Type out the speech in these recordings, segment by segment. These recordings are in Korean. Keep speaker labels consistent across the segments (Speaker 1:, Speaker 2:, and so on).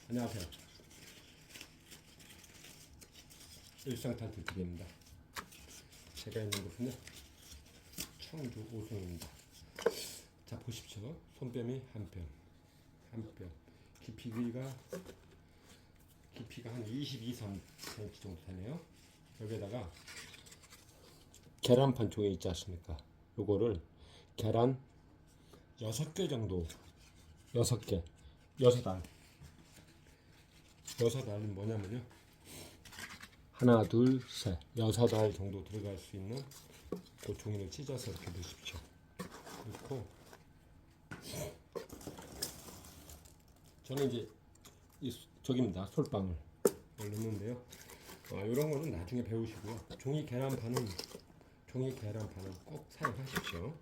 Speaker 1: 안녕하세요. 일상탈출 TV입니다. 제가 있는 곳은요, 청주 오송입니다. 자, 보십시오. 손뺨이 한 뼘, 깊이가 한 22cm 정도 되네요. 여기에다가 계란판 종이 있지 않습니까? 요거를 계란 6개 정도, 6개, 6알. 6알은 뭐냐면요, 하나, 둘, 셋, 6알 정도 들어갈 수 있는 그 종이를 찢어서 이렇게 넣으십시오. 넣고, 저는 이제 저기입니다. 솔방울 넣는데요. 이런 거는 나중에 배우시고요. 종이 계란판은 꼭 사용하십시오.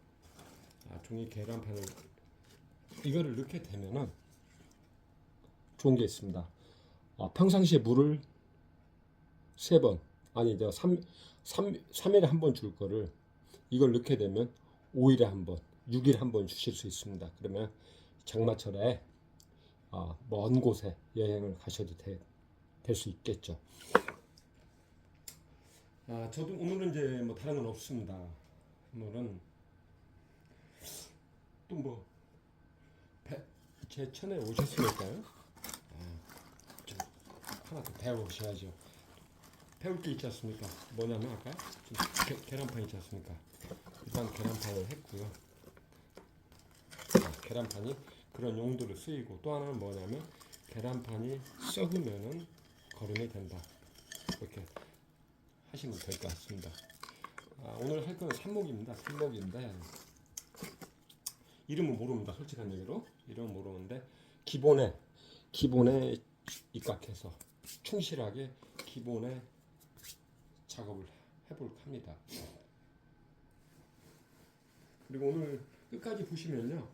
Speaker 1: 종이 계란판을 이거를 넣게 되면은 좋은 게 있습니다. 평상시에 물을 3번, 아니 3일에 한 번 줄 거를 이걸 넣게 되면 5일에 한 번, 6일에 한 번 주실 수 있습니다. 그러면 장마철에 먼 곳에 여행을 가셔도 될 수 있겠죠. 저도 오늘은 이제 뭐 다른 건 없습니다. 오늘은 또 뭐 제 천에 오셨으니까요. 좀 하나 더 배워보셔야죠. 배울 게 있지 않습니까? 뭐냐면 아까 계란판 있지 않습니까? 일단 계란판을 했고요. 계란판이 그런 용도로 쓰이고, 또 하나는 뭐냐면 계란판이 썩으면은 거름이 된다. 이렇게 하시면 될 것 같습니다. 오늘 할 거는 삽목입니다. 삽목인데 이름은 모릅니다. 솔직한 얘기로 이름은 모르는데 기본에 입각해서 충실하게 기본에 작업을 해볼까 합니다. 그리고 오늘 끝까지 보시면요,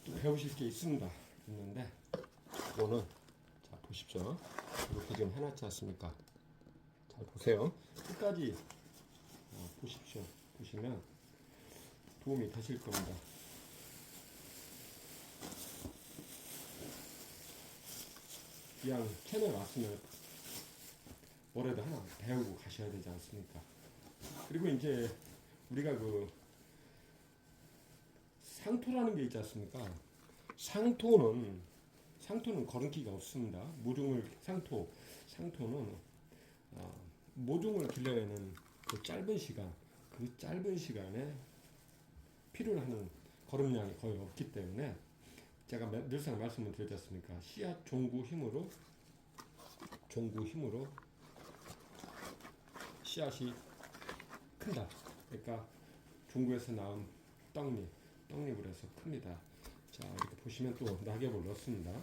Speaker 1: 또 배우실 게 있는데 그거는 자 보십시오. 이렇게 지금 해놨지 않습니까? 잘 보세요. 끝까지 보십시오. 보시면 도움이 되실 겁니다. 그냥 채널 왔으면 뭐라도 하나 배우고 가셔야 되지 않습니까? 그리고 이제 우리가 그 상토라는 게 있지 않습니까? 상토는 거름기가 없습니다. 모종을 상토는 모종을 길러내는 그 짧은 시간에 필요로 하는 거름량이 거의 없기 때문에 제가 늘상 말씀을 드렸지 않습니까? 씨앗 종구 힘으로 씨앗이 큰다. 그러니까 종구에서 나온 떡잎을 해서 큽니다. 자, 이렇게 보시면 또 낙엽을 넣습니다.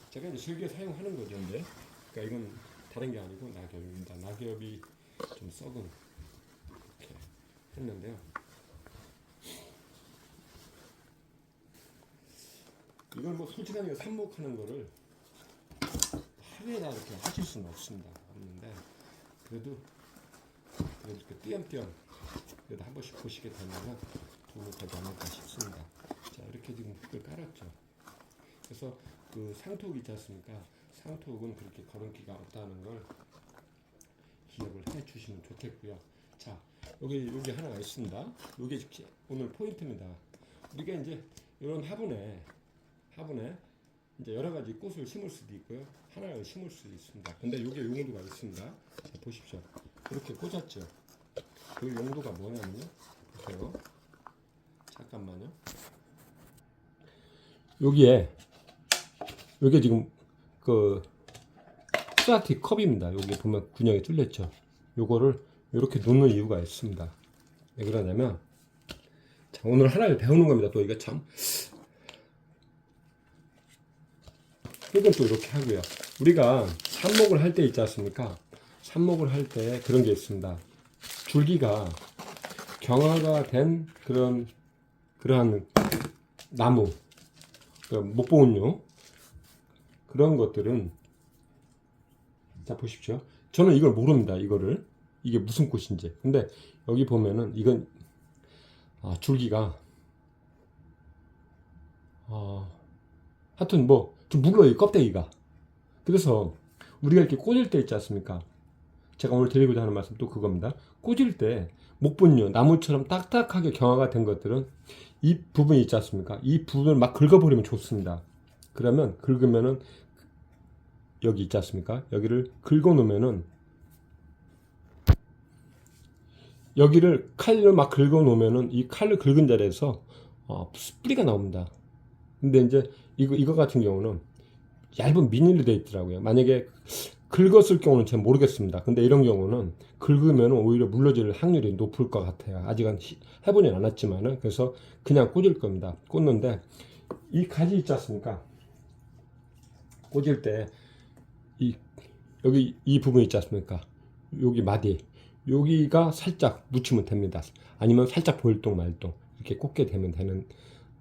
Speaker 1: 제가 이제 즐겨 사용하는 거죠, 이제. 그러니까 이건 다른 게 아니고 낙엽입니다. 낙엽이 좀 썩은 이렇게 했는데요. 이걸 뭐 솔직하게 삽목하는 거를 하루에나 이렇게 하실 수는 없는데 그래도 이렇게 띄엄띄엄 그래도 한 번씩 보시게 되면 도움이 되지 않을까 싶습니다. 자, 이렇게 지금 흙을 깔았죠. 그래서 그 상토 있지 않습니까? 상토는 그렇게 거름기가 없다는 걸 기억을 해 주시면 좋겠고요. 자, 여기 하나가 있습니다. 이게 오늘 포인트입니다. 우리가 이제 이런 화분에 이제 여러 가지 꽃을 심을 수도 있고요. 하나를 심을 수도 있습니다. 근데 이게 용도가 있습니다. 자, 보십시오. 이렇게 꽂았죠. 그 용도가 뭐냐면요. 보세요. 잠깐만요. 여기에 지금 그 플라스틱 컵입니다. 여기 보면 균형이 뚫렸죠. 요거를 이렇게 놓는 이유가 있습니다. 왜 그러냐면, 자, 오늘 하나를 배우는 겁니다. 또 이거 참 이건 또 이렇게 하고요. 우리가 삽목을 할 때 있지 않습니까? 삽목을 할 때 그런 게 있습니다. 줄기가 경화가 된 그러한 나무, 목보은요, 그런 것들은, 자 보십시오. 저는 이걸 모릅니다. 이게 무슨 꽃인지. 근데 여기 보면은 이건 줄기가 하여튼 뭐 좀 물러요, 껍데기가. 그래서 우리가 이렇게 꽂을 때 있지 않습니까? 제가 오늘 드리고자 하는 말씀 또 그겁니다. 꽂을 때 목분류, 나무처럼 딱딱하게 경화가 된 것들은 이 부분이 있지 않습니까? 이 부분을 막 긁어버리면 좋습니다. 그러면 긁으면은 여기 있지 않습니까? 여기를 긁어 놓으면은 여기를 칼로 막 긁어 놓으면은 이 칼로 긁은 자리에서 뿌리가 나옵니다. 근데 이제 이거 같은 경우는 얇은 비닐로 되어 있더라고요. 만약에 긁었을 경우는 잘 모르겠습니다. 근데 이런 경우는 긁으면 오히려 물러질 확률이 높을 것 같아요. 아직은 해보진 않았지만은. 그래서 그냥 꽂을 겁니다. 꽂는데 이 가지 있지 않습니까? 꽂을 때 여기 이 부분 있지 않습니까? 여기 마디, 여기가 살짝 묻히면 됩니다. 아니면 살짝 보일동 말동 이렇게 꽂게 되면 되는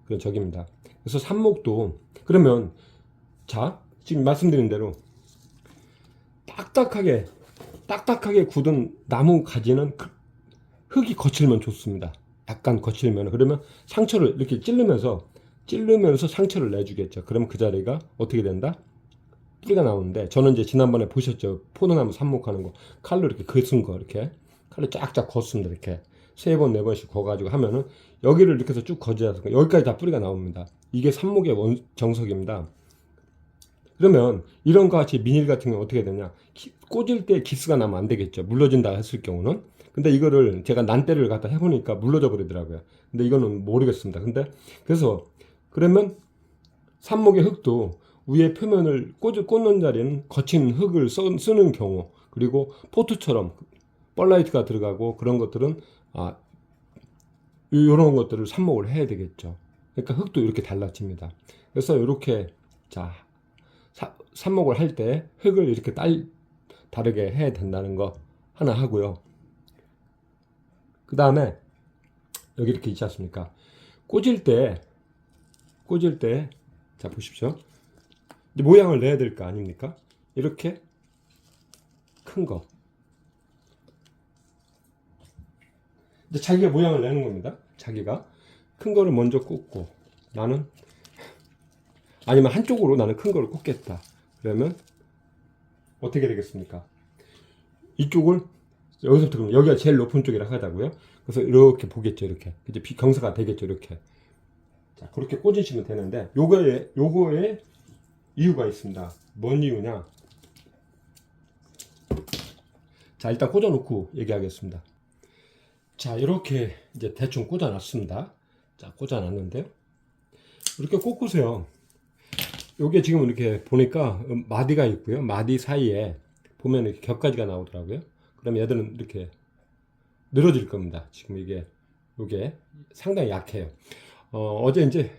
Speaker 1: 그런 적입니다. 그래서 삽목도 그러면 자, 지금 말씀드린 대로 딱딱하게 굳은 나무 가지는 흙이 거칠면 좋습니다. 약간 거칠면 그러면 상처를 이렇게 찌르면서 상처를 내주겠죠. 그러면 그 자리가 어떻게 된다? 뿌리가 나오는데, 저는 이제 지난번에 보셨죠? 포도나무 삽목하는 거 칼로 이렇게 거쓴 거, 이렇게 칼로 쫙쫙 걷습니다. 이렇게 3번 4번씩 거가지고 하면은 여기를 이렇게 해서 쭉 거져서 여기까지 다 뿌리가 나옵니다. 이게 삽목의 정석입니다. 그러면 이런 거 같이 비닐 같은 경우 어떻게 되냐, 꽂을 때 기스가 나면 안 되겠죠. 물러진다 했을 경우는. 근데 이거를 제가 난때를 갖다 해보니까 물러져 버리더라고요. 근데 이거는 모르겠습니다. 근데 그래서 그러면 삽목의 흙도 위에 표면을 꽂는 자리는 거친 흙을 쓰는 경우, 그리고 포트처럼 뻘라이트가 들어가고 그런 것들은 이런 것들을 삽목을 해야 되겠죠. 그러니까 흙도 이렇게 달라집니다. 그래서 이렇게 자 삽목을 할 때 흙을 이렇게 다르게 해야 된다는 거 하나 하고요. 그 다음에 여기 이렇게 있지 않습니까? 꽂을 때 자 보십시오. 이제 모양을 내야 될 거 아닙니까? 이렇게 큰 거. 이제 자기가 모양을 내는 겁니다. 자기가 큰 거를 먼저 꽂고, 나는 아니면 한쪽으로 나는 큰 거를 꽂겠다. 그러면 어떻게 되겠습니까? 이쪽을 여기서부터 그럼 여기가 제일 높은 쪽이라 하자고요. 그래서 이렇게 보겠죠. 이렇게 이제 경사가 되겠죠. 이렇게. 자, 그렇게 꽂으시면 되는데 요거에 이유가 있습니다. 뭔 이유냐? 자, 일단 꽂아놓고 얘기하겠습니다. 자, 이렇게 이제 대충 꽂아놨습니다. 자, 꽂아놨는데요. 이렇게 꽂으세요. 요게 지금 이렇게 보니까 마디가 있고요. 마디 사이에 보면 이렇게 겹가지가 나오더라고요. 그럼 얘들은 이렇게 늘어질 겁니다. 지금 요게 상당히 약해요. 어제 이제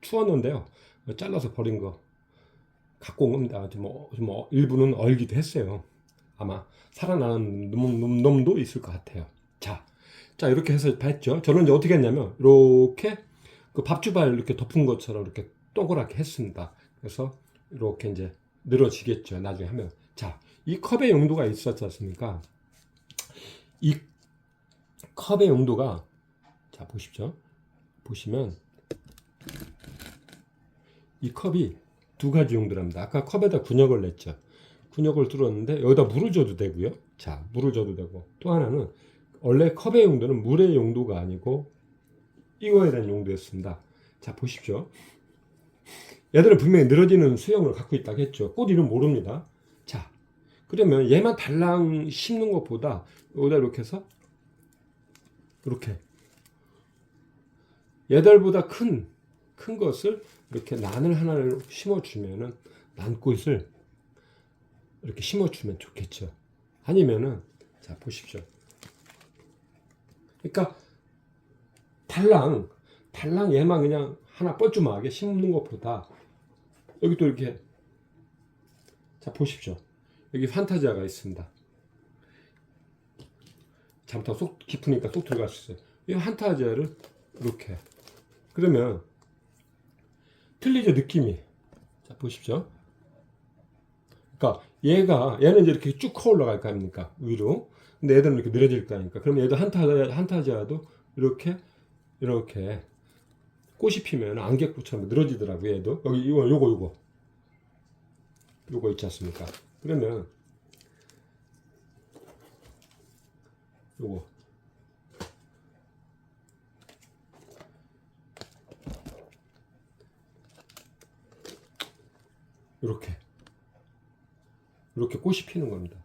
Speaker 1: 추웠는데요. 잘라서 버린 거 갖고 온 겁니다. 뭐 일부는 얼기도 했어요. 아마 살아나는 놈도 있을 것 같아요. 자, 이렇게 해서 했죠. 저는 이제 어떻게 했냐면 이렇게 그 밥주발 이렇게 덮은 것처럼 이렇게 동그랗게 했습니다. 그래서 이렇게 이제 늘어지겠죠. 나중에 하면. 자, 이 컵의 용도가 있었지 않습니까? 이 컵의 용도가, 자 보십시오. 보시면 이 컵이 두 가지 용도랍니다. 아까 컵에다 군역을 냈죠. 군역을 뚫었는데 여기다 물을 줘도 되고요. 자, 물을 줘도 되고, 또 하나는 원래 컵의 용도는 물의 용도가 아니고 이거에 대한 용도였습니다. 자, 보십시오. 얘들은 분명히 늘어지는 수영을 갖고 있다고 했죠. 꽃 이름 모릅니다. 자, 그러면 얘만 달랑 심는 것보다 여기다 이렇게 해서 이렇게 얘들보다 큰 것을 이렇게 난을 하나를 심어주면은, 난꽃을 이렇게 심어주면 좋겠죠. 아니면은, 자 보십시오. 그러니까 달랑 얘만 그냥 하나 뻘쭘하게 심는 것보다 여기 또 이렇게, 자 보십시오. 여기 판타지아가 있습니다. 잘못하면 쏙 깊으니까 쏙 들어갈 수 있어요. 이 판타지아를 이렇게, 그러면 틀리죠, 느낌이. 자 보십시오. 그러니까 얘는 이제 이렇게 쭉 커 올라갈 거 아닙니까, 위로. 근데 얘들은 이렇게 늘어질 거 아닙니까. 그러면 얘도 판타지아도 이렇게 꽃이 피면 안개꽃처럼 늘어지더라고요. 얘도 여기 요거 요거 있지 않습니까? 그러면 요거 이렇게 꽃이 피는 겁니다.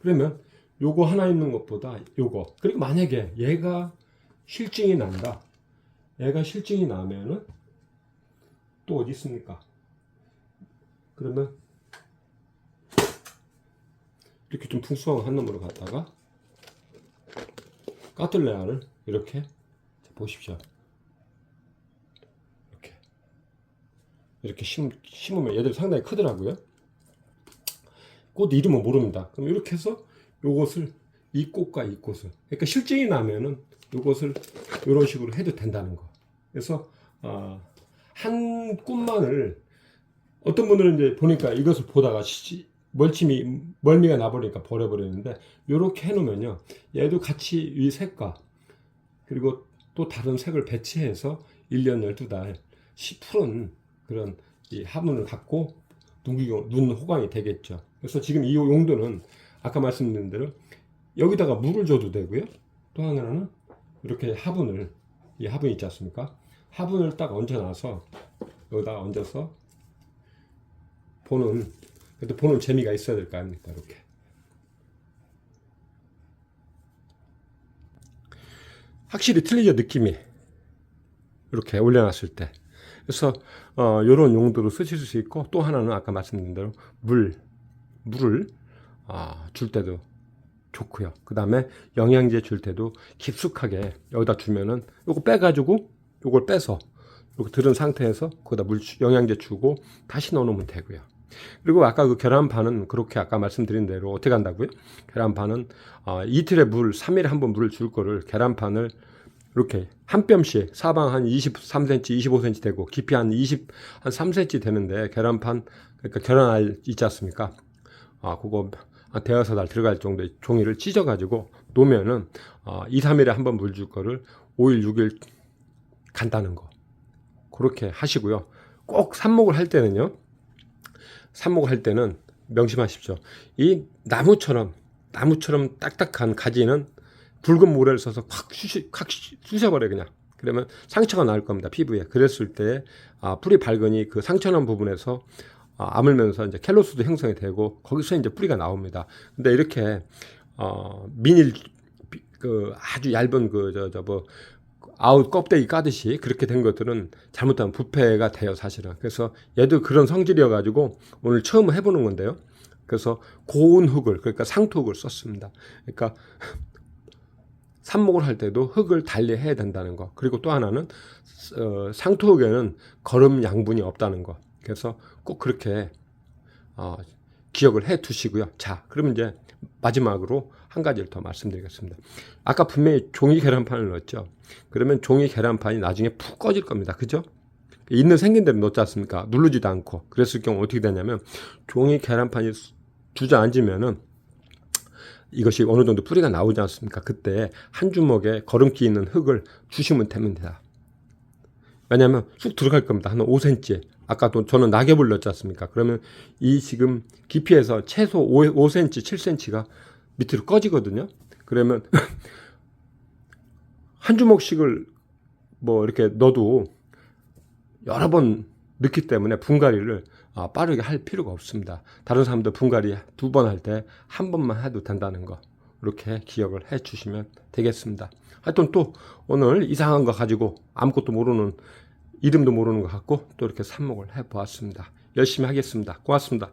Speaker 1: 그러면 요거 하나 있는 것보다 요거, 그리고 만약에 얘가 실증이 난다, 얘가 실증이 나면은 또 어디 있습니까? 그러면 이렇게 좀 풍성한 놈으로 갖다가 까틀레아를 이렇게 보십시오. 이렇게 심으면 얘들이 상당히 크더라고요. 꽃 이름은 모릅니다. 그럼 이렇게 해서 요것을 이 꽃과 이 꽃을, 그러니까 실증이 나면은 요것을 이런 식으로 해도 된다는 거. 그래서 한 꽃만을 어떤 분들은 이제 보니까 이것을 보다가 멀미가 나버리니까 버려버리는데, 요렇게 해놓으면요, 얘도 같이 이 색과 그리고 또 다른 색을 배치해서 1년 12달 푸른 그런 이 화분을 갖고 눈 호강이 되겠죠. 그래서 지금 이 용도는 아까 말씀드린 대로 여기다가 물을 줘도 되고요. 또 하나는 이렇게 이 화분 있지 않습니까? 화분을 딱 얹어놔서 여기다가 얹어서 그래도 보는 재미가 있어야 될 거 아닙니까? 이렇게. 확실히 틀리죠, 느낌이. 이렇게 올려놨을 때. 그래서 이런 용도로 쓰실 수 있고, 또 하나는 아까 말씀드린 대로 물을 줄 때도 좋고요. 그 다음에 영양제 줄 때도 깊숙하게 여기다 주면은 요거 빼가지고 요걸 빼서 이렇게 들은 상태에서 거기다 영양제 주고 다시 넣어놓으면 되고요. 그리고 아까 그 계란판은 그렇게 아까 말씀드린 대로 어떻게 한다고요? 계란판은 이틀에 3일에 한 번 물을 줄 거를 계란판을 이렇게 한 뼘씩 사방 한 23cm, 25cm 되고 깊이 한 3cm 되는데 계란판, 그러니까 계란알 있지 않습니까? 그거 대여섯 알 들어갈 정도의 종이를 찢어가지고 놓으면은 2, 3일에 한 번 물 줄 거를 5일, 6일 간다는 거. 그렇게 하시고요. 꼭 삽목을 할 때는 명심하십시오. 이 나무처럼 딱딱한 가지는 붉은 모래를 써서 확 쑤셔버려요, 그냥. 그러면 상처가 날 겁니다, 피부에. 그랬을 때 뿌리 발근이 그 상처난 부분에서 아물면서 이제 켈로스도 형성이 되고 거기서 이제 뿌리가 나옵니다. 근데 이렇게 미닐 아주 얇은 아웃 껍데기 까듯이 그렇게 된 것들은 잘못하면 부패가 돼요, 사실은. 그래서 얘도 그런 성질이어 가지고 오늘 처음 해보는 건데요. 그래서 고운 흙을, 그러니까 상토흙을 썼습니다. 그러니까 삽목을 할 때도 흙을 달리 해야 된다는 거. 그리고 또 하나는 상토흙에는 거름 양분이 없다는 거. 그래서 꼭 그렇게 기억을 해 두시고요. 자, 그러면 이제 마지막으로 한 가지를 더 말씀드리겠습니다. 아까 분명히 종이 계란판을 넣었죠. 그러면 종이 계란판이 나중에 푹 꺼질 겁니다. 그죠? 있는 생긴 대로 넣지 않습니까? 누르지도 않고. 그랬을 경우 어떻게 되냐면 종이 계란판이 주저앉으면은 이것이 어느 정도 뿌리가 나오지 않습니까? 그때 한 주먹에 거름기 있는 흙을 주시면 됩니다. 왜냐하면 쑥 들어갈 겁니다. 한 5cm. 아까도 저는 낙엽을 넣었지 않습니까? 그러면 이 지금 깊이에서 최소 5cm, 7cm가 밑으로 꺼지거든요. 그러면 한 주먹씩을 이렇게 넣어도 여러 번 넣기 때문에 분갈이를 빠르게 할 필요가 없습니다. 다른 사람들 분갈이 2번 할 때 한 번만 해도 된다는 거, 이렇게 기억을 해 주시면 되겠습니다. 하여튼 또 오늘 이상한 거 가지고 아무것도 모르는, 이름도 모르는 거 갖고 또 이렇게 삽목을 해 보았습니다. 열심히 하겠습니다. 고맙습니다.